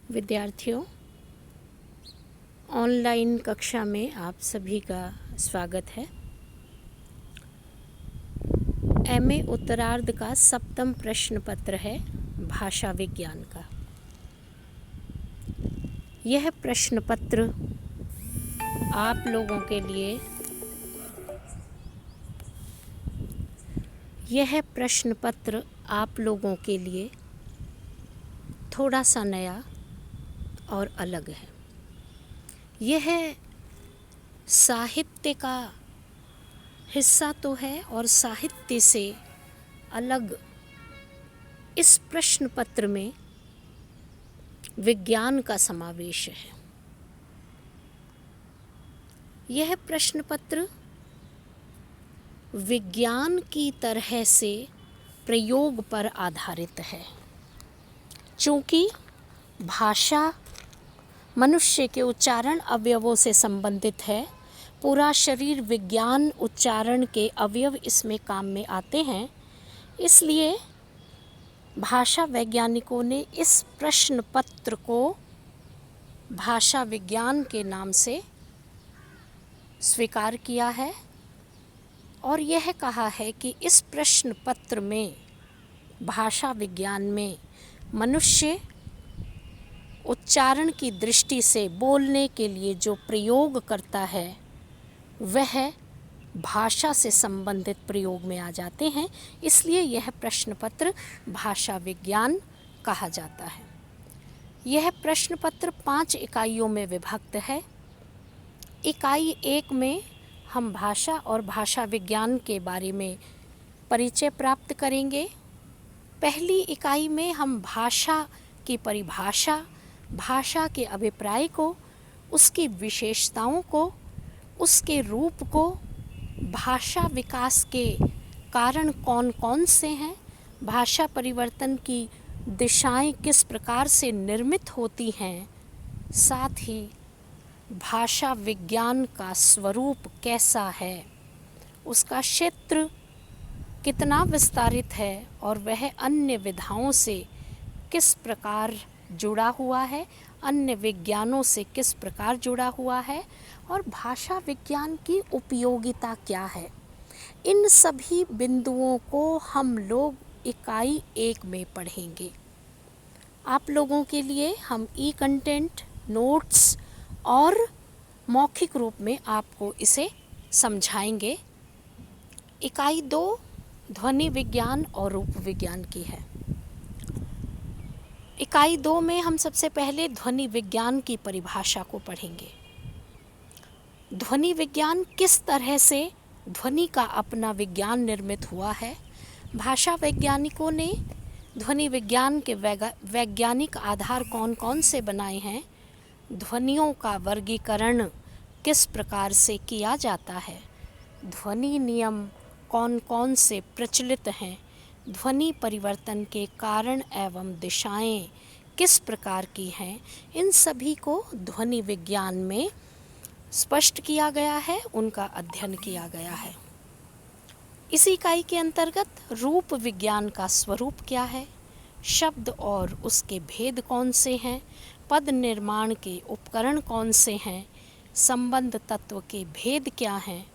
विद्यार्थियों, ऑनलाइन कक्षा में आप सभी का स्वागत है। एमए उत्तरार्ध का 7वां प्रश्न पत्र है भाषा विज्ञान का। यह प्रश्न पत्र आप लोगों के लिए थोड़ा सा नया और अलग है। यह साहित्य का हिस्सा तो है और साहित्य से अलग इस प्रश्न पत्र में विज्ञान का समावेश है। यह प्रश्न पत्र विज्ञान की तरह से प्रयोग पर आधारित है। चूँकि भाषा मनुष्य के उच्चारण अवयवों से संबंधित है, पूरा शरीर विज्ञान उच्चारण के अवयव इसमें काम में आते हैं, इसलिए भाषा वैज्ञानिकों ने इस प्रश्न पत्र को भाषा विज्ञान के नाम से स्वीकार किया है और यह कहा है कि इस प्रश्न पत्र में भाषा विज्ञान में मनुष्य उच्चारण की दृष्टि से बोलने के लिए जो प्रयोग करता है वह भाषा से संबंधित प्रयोग में आ जाते हैं, इसलिए यह प्रश्न पत्र भाषा विज्ञान कहा जाता है। यह प्रश्न पत्र 5 इकाइयों में विभक्त है। इकाई 1 में हम भाषा और भाषा विज्ञान के बारे में परिचय प्राप्त करेंगे। पहली इकाई में हम भाषा की परिभाषा, भाषा के अभिप्राय को, उसकी विशेषताओं को, उसके रूप को, भाषा विकास के कारण कौन कौन से हैं, भाषा परिवर्तन की दिशाएं किस प्रकार से निर्मित होती हैं, साथ ही भाषा विज्ञान का स्वरूप कैसा है, उसका क्षेत्र कितना विस्तारित है और वह अन्य विधाओं से किस प्रकार जुड़ा हुआ है, अन्य विज्ञानों से किस प्रकार जुड़ा हुआ है और भाषा विज्ञान की उपयोगिता क्या है। इन सभी बिंदुओं को हम लोग इकाई 1 में पढ़ेंगे। आप लोगों के लिए हम ई कंटेंट, नोट्स और मौखिक रूप में आपको इसे समझाएंगे। इकाई 2 ध्वनि विज्ञान और रूप विज्ञान की है। इकाई 2 में हम सबसे पहले ध्वनि विज्ञान की परिभाषा को पढ़ेंगे। ध्वनि विज्ञान किस तरह से ध्वनि का अपना विज्ञान निर्मित हुआ है। भाषा वैज्ञानिकों ने ध्वनि विज्ञान के वैज्ञानिक आधार कौन कौन से बनाए हैं, ध्वनियों का वर्गीकरण किस प्रकार से किया जाता है, ध्वनि नियम कौन कौन से प्रचलित हैं, ध्वनि परिवर्तन के कारण एवं दिशाएं किस प्रकार की हैं, इन सभी को ध्वनि विज्ञान में स्पष्ट किया गया है, उनका अध्ययन किया गया है। इसी इकाई के अंतर्गत रूप विज्ञान का स्वरूप क्या है, शब्द और उसके भेद कौन से हैं, पद निर्माण के उपकरण कौन से हैं, संबंध तत्व के भेद क्या हैं,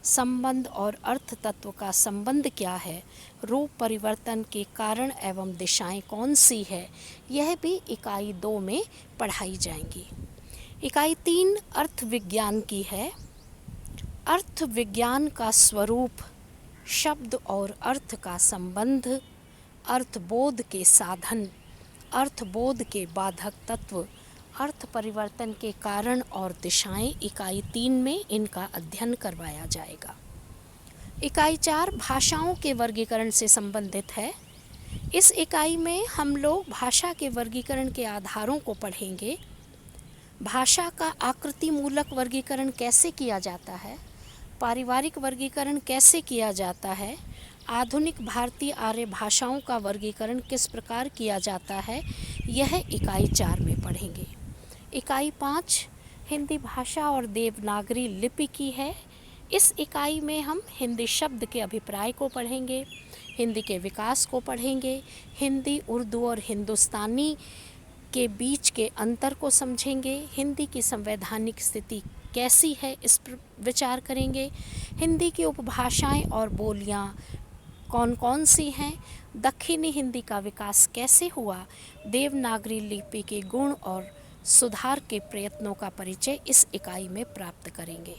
संबंध और अर्थ तत्व का संबंध क्या है, रूप परिवर्तन के कारण एवं दिशाएं कौन सी है, यह भी इकाई 2 में पढ़ाई जाएंगी। इकाई 3 अर्थ विज्ञान की है। अर्थ विज्ञान का स्वरूप, शब्द और अर्थ का संबंध, अर्थबोध के साधन, अर्थबोध के बाधक तत्व, अर्थ परिवर्तन के कारण और दिशाएं इकाई 3 में इनका अध्ययन करवाया जाएगा। इकाई 4 भाषाओं के वर्गीकरण से संबंधित है। इस इकाई में हम लोग भाषा के वर्गीकरण के आधारों को पढ़ेंगे। भाषा का आकृति मूलक वर्गीकरण कैसे किया जाता है, पारिवारिक वर्गीकरण कैसे किया जाता है, आधुनिक भारतीय आर्य भाषाओं का वर्गीकरण किस प्रकार किया जाता है, यह इकाई 4 में पढ़ेंगे। इकाई 5 हिंदी भाषा और देवनागरी लिपि की है। इस इकाई में हम हिंदी शब्द के अभिप्राय को पढ़ेंगे, हिंदी के विकास को पढ़ेंगे, हिंदी, उर्दू और हिंदुस्तानी के बीच के अंतर को समझेंगे। हिंदी की संवैधानिक स्थिति कैसी है इस पर विचार करेंगे। हिंदी की उपभाषाएं और बोलियां कौन कौन सी हैं, दक्षिणी हिंदी का विकास कैसे हुआ, देवनागरी लिपि के गुण और सुधार के प्रयत्नों का परिचय इस इकाई में प्राप्त करेंगे।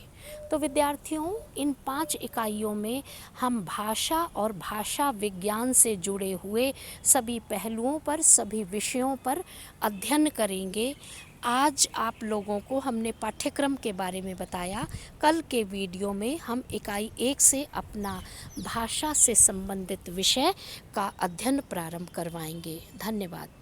तो विद्यार्थियों, इन 5 इकाइयों में हम भाषा और भाषा विज्ञान से जुड़े हुए सभी पहलुओं पर, सभी विषयों पर अध्ययन करेंगे। आज आप लोगों को हमने पाठ्यक्रम के बारे में बताया। कल के वीडियो में हम इकाई 1 से अपना भाषा से संबंधित विषय का अध्ययन प्रारंभ करवाएंगे। धन्यवाद।